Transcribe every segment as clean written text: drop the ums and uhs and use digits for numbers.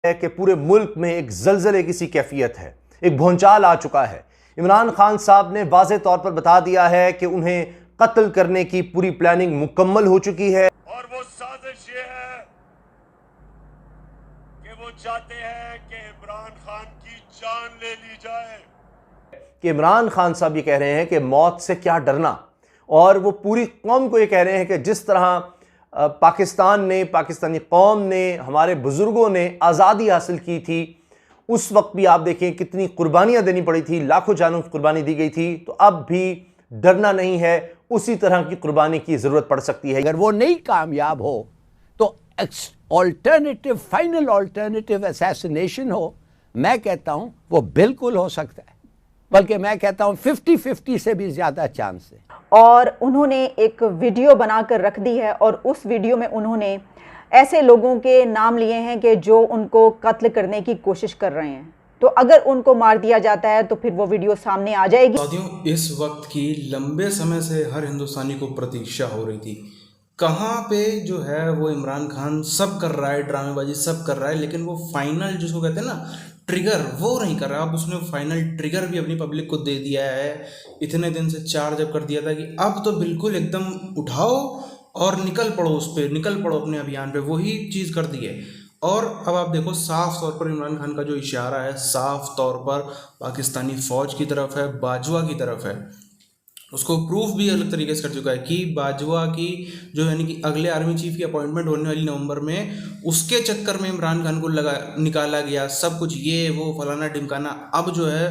है कि पूरे मुल्क में एक जलजले की सी कैफियत है, एक भूचाल आ चुका है। इमरान खान साहब ने वाज़े तौर पर बता दिया है कि उन्हें कत्ल करने की पूरी प्लानिंग मुकम्मल हो चुकी है और वो साजिश ये है कि वो चाहते हैं कि इमरान खान की जान ले ली जाए। कि इमरान खान साहब ये कह रहे हैं कि मौत से क्या डरना, और वो पूरी कौम को ये कह रहे हैं कि जिस तरह पाकिस्तान ने, पाकिस्तानी कौम ने, हमारे बुजुर्गों ने आज़ादी हासिल की थी, उस वक्त भी आप देखें कितनी कुर्बानियां देनी पड़ी थी, लाखों जानों की कुर्बानी दी गई थी, तो अब भी डरना नहीं है, उसी तरह की कुर्बानी की जरूरत पड़ सकती है। अगर वो नहीं कामयाब हो तो ऑल्टरनेटिव, फाइनल ऑल्टरनेटिव असैसिनेशन हो, मैं कहता हूं वो बिल्कुल हो सकता है, बल्कि मैं कहता हूं 50-50 से भी ज्यादा चांस है। और उन्होंने एक वीडियो बनाकर रख दी है और उस वीडियो में उन्होंने ऐसे लोगों के नाम लिए हैं कि जो उनको कत्ल करने की कोशिश कर रहे हैं। तो अगर उनको मार दिया जाता है तो फिर वो वीडियो सामने आ जाएगी। साथियों, इस वक्त की लंबे समय से हर हिंदुस्तानी को प्रतीक्षा हो रही थी, कहाँ पे जो है वो इमरान खान सब कर रहा है, ड्रामेबाजी सब कर रहा है, लेकिन वो फाइनल जिसको कहते हैं ना ट्रिगर, वो नहीं कर रहा। अब उसने फाइनल ट्रिगर भी अपनी पब्लिक को दे दिया है। इतने दिन से चार जब कर दिया था कि अब तो बिल्कुल एकदम उठाओ और निकल पड़ो, उस पर निकल पड़ो अपने अभियान पे, वही चीज़ कर दी है। और अब आप देखो साफ तौर पर इमरान खान का जो इशारा है साफ तौर पर पाकिस्तानी फ़ौज की तरफ है, बाजवा की तरफ है। उसको प्रूफ भी अलग तरीके से कर चुका है कि बाजवा की जो यानी कि अगले आर्मी चीफ की अपॉइंटमेंट होने वाली नवंबर में, उसके चक्कर में इमरान खान को निकाला गया, सब कुछ ये वो फलाना ढिमकाना। अब जो है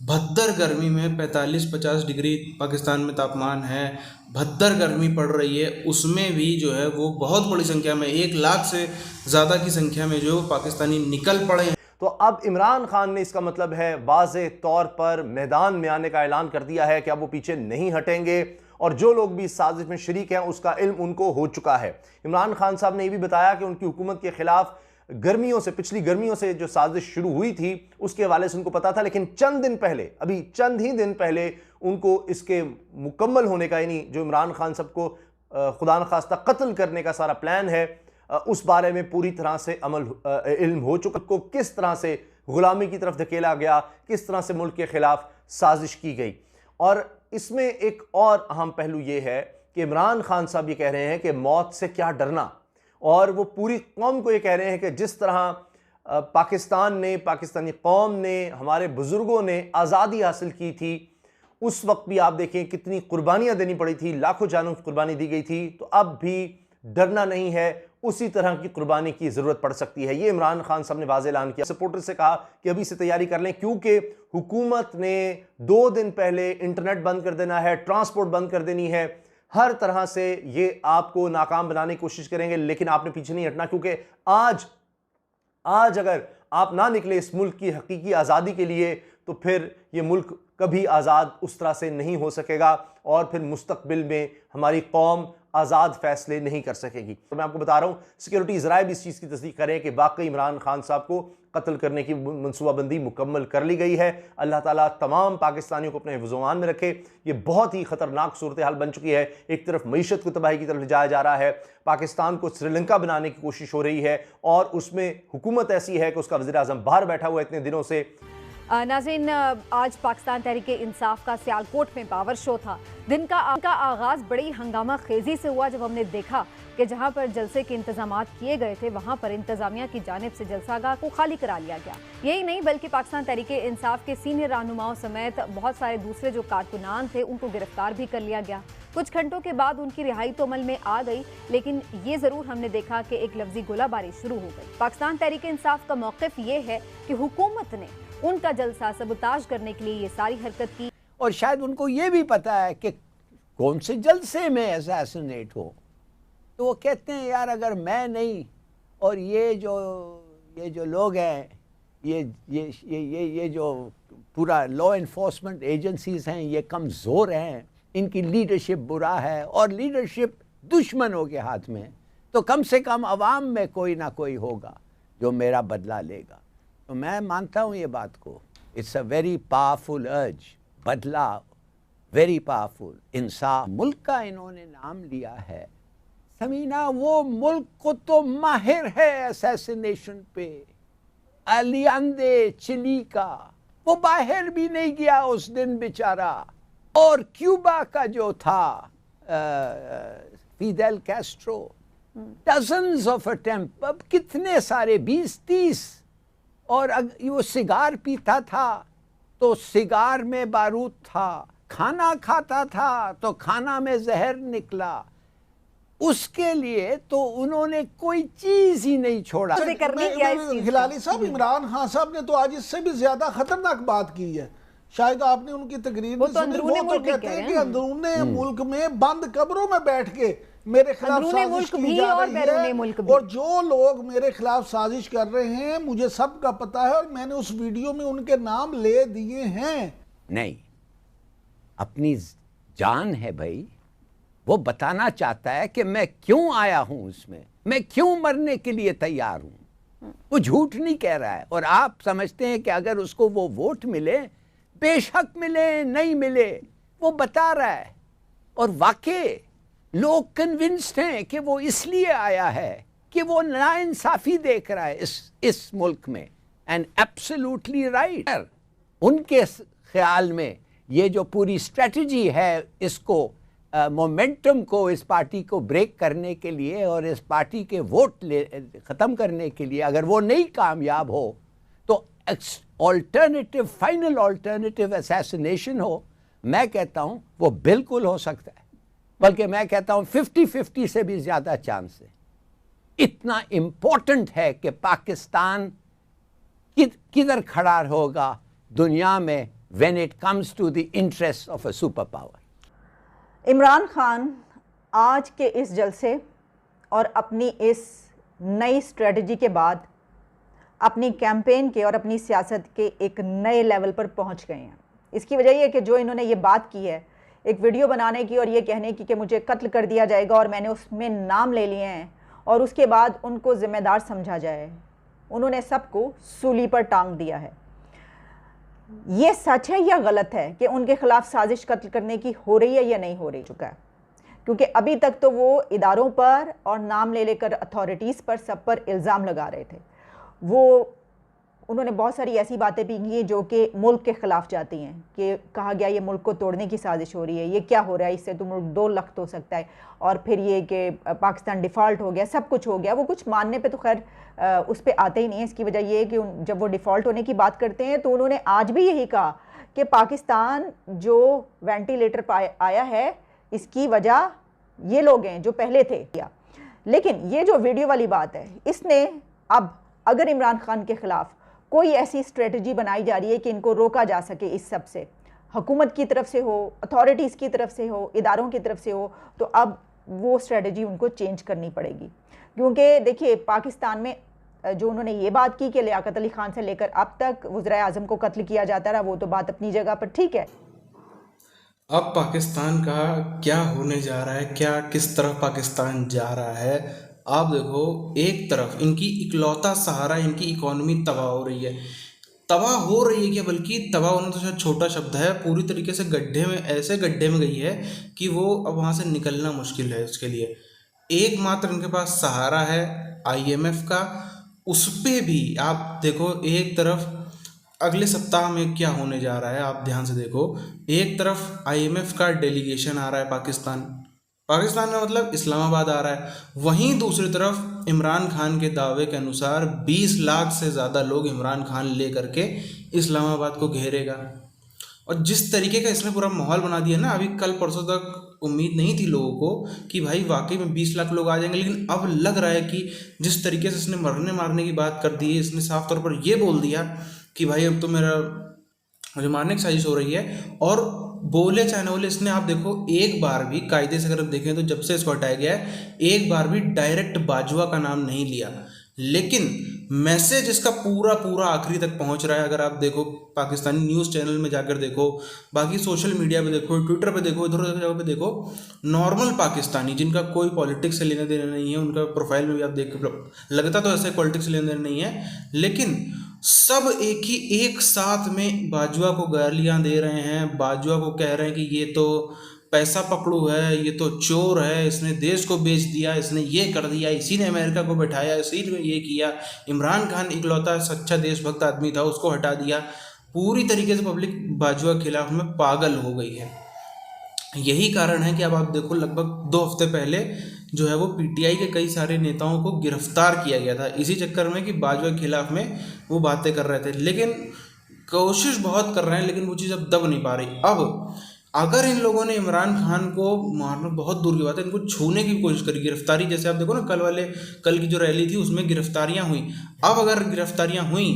भद्दर गर्मी में 45-50 डिग्री पाकिस्तान में तापमान है, भद्दर गर्मी पड़ रही है, उसमें भी जो है वो बहुत बड़ी संख्या में 1 लाख से ज़्यादा की संख्या में जो पाकिस्तानी निकल पड़े हैं। तो अब इमरान खान ने, इसका मतलब है वाज़े तौर पर मैदान में आने का ऐलान कर दिया है कि अब वो पीछे नहीं हटेंगे, और जो लोग भी इस साजिश में शरीक हैं उसका इल्म उनको हो चुका है। इमरान खान साहब ने यह भी बताया कि उनकी हुकूमत के खिलाफ गर्मियों से, पिछली गर्मियों से जो साजिश शुरू हुई थी उसके हवाले से उनको पता था, लेकिन चंद दिन पहले, अभी चंद ही दिन पहले उनको इसके मुकम्मल होने का, यानी जो इमरान खान साहब को खुदा न खास्ता कत्ल करने का सारा प्लान है, उस बारे में पूरी तरह से इल्म हो चुका। को किस तरह से गुलामी की तरफ धकेला गया, किस तरह से मुल्क के खिलाफ साजिश की गई। और इसमें एक और अहम पहलू ये है कि इमरान खान साहब ये कह रहे हैं कि मौत से क्या डरना, और वो पूरी कौम को ये कह रहे हैं कि जिस तरह पाकिस्तान ने, पाकिस्तानी कौम ने, हमारे बुजुर्गों ने आज़ादी हासिल की थी, उस वक्त भी आप देखें कितनी कुर्बानियां देनी पड़ी थी, लाखों जानों की कुर्बानी दी गई थी, तो अब भी डरना नहीं है, उसी तरह की कुर्बानी की जरूरत पड़ सकती है। ये इमरान खान साहब ने वाज़े ऐलान किया। सपोर्टर से कहा कि अभी से तैयारी कर लें, क्योंकि हुकूमत ने 2 दिन पहले इंटरनेट बंद कर देना है, ट्रांसपोर्ट बंद कर देनी है, हर तरह से ये आपको नाकाम बनाने की कोशिश करेंगे, लेकिन आपने पीछे नहीं हटना, क्योंकि आज अगर आप ना निकले इस मुल्क की हकीकी आज़ादी के लिए, तो फिर ये मुल्क कभी आज़ाद उस तरह से नहीं हो सकेगा, और फिर मुस्तकबिल में हमारी कौम आज़ाद फैसले नहीं कर सकेगी। तो मैं आपको बता रहा हूँ, सिक्योरिटी ज़राए भी इस चीज़ की तस्दीक करें कि वाकई इमरान खान साहब को कत्ल करने की मनसूबाबंदी मुकम्मल कर ली गई है। अल्लाह ताला तमाम पाकिस्तानियों को अपने हिफ्ज़-ओ-अमान में रखे। ये बहुत ही ख़तरनाक सूरत हाल बन चुकी है। एक तरफ मईशत को तबाही की तरफ ले जाया जा रहा है, पाकिस्तान को श्रीलंका बनाने की कोशिश हो रही है, और उसमें हुकूमत ऐसी है कि उसका वज़ीर-ए-आज़म बाहर बैठा हुआ है इतने दिनों से। नाज़रीन, आज पाकिस्तान तहरीक इंसाफ का सियालकोट में पावर शो था। दिन का आगाज़ बड़ी हंगामा खेजी से हुआ, जब हमने देखा कि जहां पर जलसे के इंतजामात किए गए थे वहां पर इंतजामिया की जानिब से जलसागाह को खाली करा लिया गया। यही नहीं बल्कि पाकिस्तान तहरीक इंसाफ के सीनियर रहनुमाओं समेत बहुत सारे दूसरे जो कारकुनान थे उनको गिरफ्तार भी कर लिया गया। कुछ घंटों के बाद उनकी रिहाई तो अमल में आ गई, लेकिन ये ज़रूर हमने देखा कि एक लफ्जी गोलाबारी शुरू हो गई। पाकिस्तान तहरीक इंसाफ का मौक़िफ़ ये है कि हुकूमत ने उनका जलसा सबुताज करने के लिए ये सारी हरकत की, और शायद उनको ये भी पता है कि कौन से जलसे में असैसिनेट हो, तो वो कहते हैं यार अगर मैं नहीं, और ये जो लोग हैं, ये जो पूरा लॉ इन्फोर्समेंट एजेंसीज हैं, ये कमज़ोर हैं, इनकी लीडरशिप बुरा है, और लीडरशिप दुश्मनों के हाथ में, तो कम से कम अवाम में कोई ना कोई होगा जो मेरा बदला लेगा। तो मैं मानता हूँ ये बात को, इट्स अ वेरी पावरफुल अर्ज, बदलाव, वेरी पावरफुल, इंसाफ। मुल्क का इन्होंने नाम लिया है, समीना वो मुल्क को तो माहिर है असैसिनेशन पे, अलियांदे चिली का, वो बाहर भी नहीं गया उस दिन बेचारा। और क्यूबा का जो था Fidel Castro, dozens of attempt, अब कितने सारे 20-30। और वो सिगार पीता था तो सिगार में बारूद था, खाना खाता था तो खाना में जहर निकला। उसके लिए तो उन्होंने कोई चीज ही नहीं छोड़ा। करनी क्या इस चीज हिलाली साहब, इमरान खान साहब ने तो आज इससे भी ज्यादा खतरनाक बात की है। शायद आपने उनकी तकरीर में सुनी, वो तो कहते हैं कि अंदरूने मुल्क में बंद कब्रों में बैठ के मेरे खिलाफ साजिश की जा रही है, और जो लोग मेरे खिलाफ साजिश कर रहे हैं मुझे सब का पता है, और मैंने उस वीडियो में उनके नाम ले दिए हैं। नहीं, अपनी जान है भाई, वो बताना चाहता है कि मैं क्यों आया हूं उसमें, मैं क्यों मरने के लिए तैयार हूं। वो झूठ नहीं कह रहा है। और आप समझते हैं कि अगर उसको वो वोट मिले, बेशक मिले नहीं मिले, वो बता रहा है। और वाकई लोग कन्विंस्ड हैं कि वो इसलिए आया है कि वो नाइंसाफी देख रहा है इस मुल्क में। And absolutely right. उनके ख्याल में ये जो पूरी स्ट्रेटजी है, इसको मोमेंटम को, इस पार्टी को ब्रेक करने के लिए और इस पार्टी के वोट ख़त्म करने के लिए, अगर वो नहीं कामयाब हो तो ऑल्टरनेटिव, फाइनल ऑल्टरनेटिव असैसिनेशन हो, मैं कहता हूं वो बिल्कुल हो सकता है। बल्कि मैं कहता हूं 50-50 से भी ज़्यादा चांस है। इतना इम्पोर्टेंट है कि पाकिस्तान किधर खड़ा होगा दुनिया में when it comes to the interests of a superpower। Imran Khan आज के इस जलसे और अपनी इस नई स्ट्रेटजी के बाद अपनी कैंपेन के और अपनी सियासत के एक नए लेवल पर पहुंच गए हैं। इसकी वजह यह है कि जो इन्होंने ये बात की है, एक वीडियो बनाने की और ये कहने की कि मुझे कत्ल कर दिया जाएगा और मैंने उसमें नाम ले लिए हैं और उसके बाद उनको ज़िम्मेदार समझा जाए, उन्होंने सबको सूली पर टांग दिया है। ये सच है या गलत है कि उनके खिलाफ साजिश कत्ल करने की हो रही है या नहीं हो रही चुका है? क्योंकि अभी तक तो वो इदारों पर और नाम ले लेकर अथॉरिटीज़ पर सब पर इल्ज़ाम लगा रहे थे। उन्होंने बहुत सारी ऐसी बातें भी की जो कि मुल्क के ख़िलाफ़ जाती हैं, कि कहा गया ये मुल्क को तोड़ने की साजिश हो रही है, ये क्या हो रहा है, इससे तो मुल्क 2 लख्त हो सकता है, और फिर ये कि पाकिस्तान डिफ़ॉल्ट हो गया, सब कुछ हो गया। वो कुछ मानने पे तो खैर उस पर आते ही नहीं है। इसकी वजह ये है कि जब वो डिफ़ॉल्ट होने की बात करते हैं तो उन्होंने आज भी यही कहा कि पाकिस्तान जो वेंटिलेटर पर आया है, इसकी वजह ये लोग हैं जो पहले थे। लेकिन ये जो वीडियो वाली बात है, इसने अब अगर इमरान खान के ख़िलाफ़ कोई ऐसी स्ट्रेटजी बनाई जा रही है कि इनको रोका जा सके इस सब से, हुकूमत की तरफ से हो, अथॉरिटीज़ की तरफ से हो, इदारों की तरफ से हो, तो अब वो स्ट्रेटजी उनको चेंज करनी पड़ेगी। क्योंकि देखिए, पाकिस्तान में जो उन्होंने ये बात की कि लियाकत अली खान से लेकर अब तक वज़ीर आज़म को कत्ल किया जाता रहा, वो तो बात अपनी जगह पर ठीक है। अब पाकिस्तान का क्या होने जा रहा है, क्या किस तरफ पाकिस्तान जा रहा है, आप देखो। एक तरफ इनकी इकलौता सहारा, इनकी इकॉनमी तबाह हो रही है। तबाह हो रही है क्या, बल्कि तबाह होना तो शायद छोटा शब्द है, पूरी तरीके से गड्ढे में, ऐसे गड्ढे में गई है कि वो अब वहाँ से निकलना मुश्किल है। उसके लिए एकमात्र इनके पास सहारा है IMF का। उस पर भी आप देखो, एक तरफ अगले सप्ताह में क्या होने जा रहा है, आप ध्यान से देखो। एक तरफ IMF का डेलीगेशन आ रहा है पाकिस्तान में, मतलब इस्लामाबाद आ रहा है। वहीं दूसरी तरफ इमरान खान के दावे के अनुसार 20 लाख से ज़्यादा लोग इमरान खान ले करके इस्लामाबाद को घेरेगा। और जिस तरीके का इसने पूरा माहौल बना दिया ना, अभी कल परसों तक उम्मीद नहीं थी लोगों को कि भाई वाकई में 20 लाख लोग आ जाएंगे, लेकिन अब लग रहा है कि जिस तरीके से इसने मरने मारने की बात कर दी है, इसने साफ तौर पर यह बोल दिया कि भाई अब तो मुझे मारने की साजिश हो रही है। और बोले चाहे ना बोले, इसने आप देखो एक बार भी कायदे से अगर देखें तो जब से इसको हटाया गया है, एक बार भी डायरेक्ट बाजवा का नाम नहीं लिया। लेकिन मैसेज इसका पूरा आखिरी तक पहुंच रहा है। अगर आप देखो, पाकिस्तानी न्यूज़ चैनल में जाकर देखो, बाकी सोशल मीडिया पे देखो, ट्विटर पे देखो, इधर उधर जगह पे देखो, नॉर्मल पाकिस्तानी जिनका कोई पॉलिटिक्स से लेने देने नहीं है, उनका प्रोफाइल में भी आप देख के लगता तो ऐसे पॉलिटिक्स से लेने देने नहीं है, लेकिन सब एक साथ में बाजवा को गालियाँ दे रहे हैं, बाजवा को कह रहे हैं कि ये तो पैसा पकड़ू है, ये तो चोर है, इसने देश को बेच दिया, इसने ये कर दिया, इसी ने अमेरिका को बैठाया, इसी ने ये किया, इमरान खान इकलौता सच्चा देशभक्त आदमी था, उसको हटा दिया। पूरी तरीके से पब्लिक बाजवा के खिलाफ में पागल हो गई है। यही कारण है कि अब आप देखो, लगभग 2 हफ्ते पहले जो है वो पीटीआई के कई सारे नेताओं को गिरफ्तार किया गया था, इसी चक्कर में कि बाजवा के खिलाफ में वो बातें कर रहे थे। लेकिन कोशिश बहुत कर रहे हैं, लेकिन वो चीज़ अब दब नहीं पा रही। अब अगर इन लोगों ने इमरान खान को मारना बहुत दूर की बात है, इनको छूने की कोशिश करी, गिरफ्तारी, जैसे आप देखो ना कल की जो रैली थी उसमें गिरफ्तारियां हुई। अब अगर गिरफ्तारियां हुई,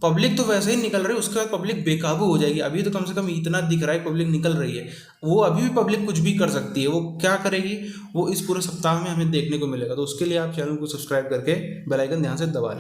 पब्लिक तो वैसे ही निकल रही है, उसके बाद पब्लिक बेकाबू हो जाएगी। अभी तो कम से कम इतना दिख रहा है पब्लिक निकल रही है, वो अभी भी पब्लिक कुछ भी कर सकती है। वो क्या करेगी वो इस पूरे सप्ताह में हमें देखने को मिलेगा। तो उसके लिए आप चैनल को सब्सक्राइब करके बेल आइकन ध्यान से दबा लें।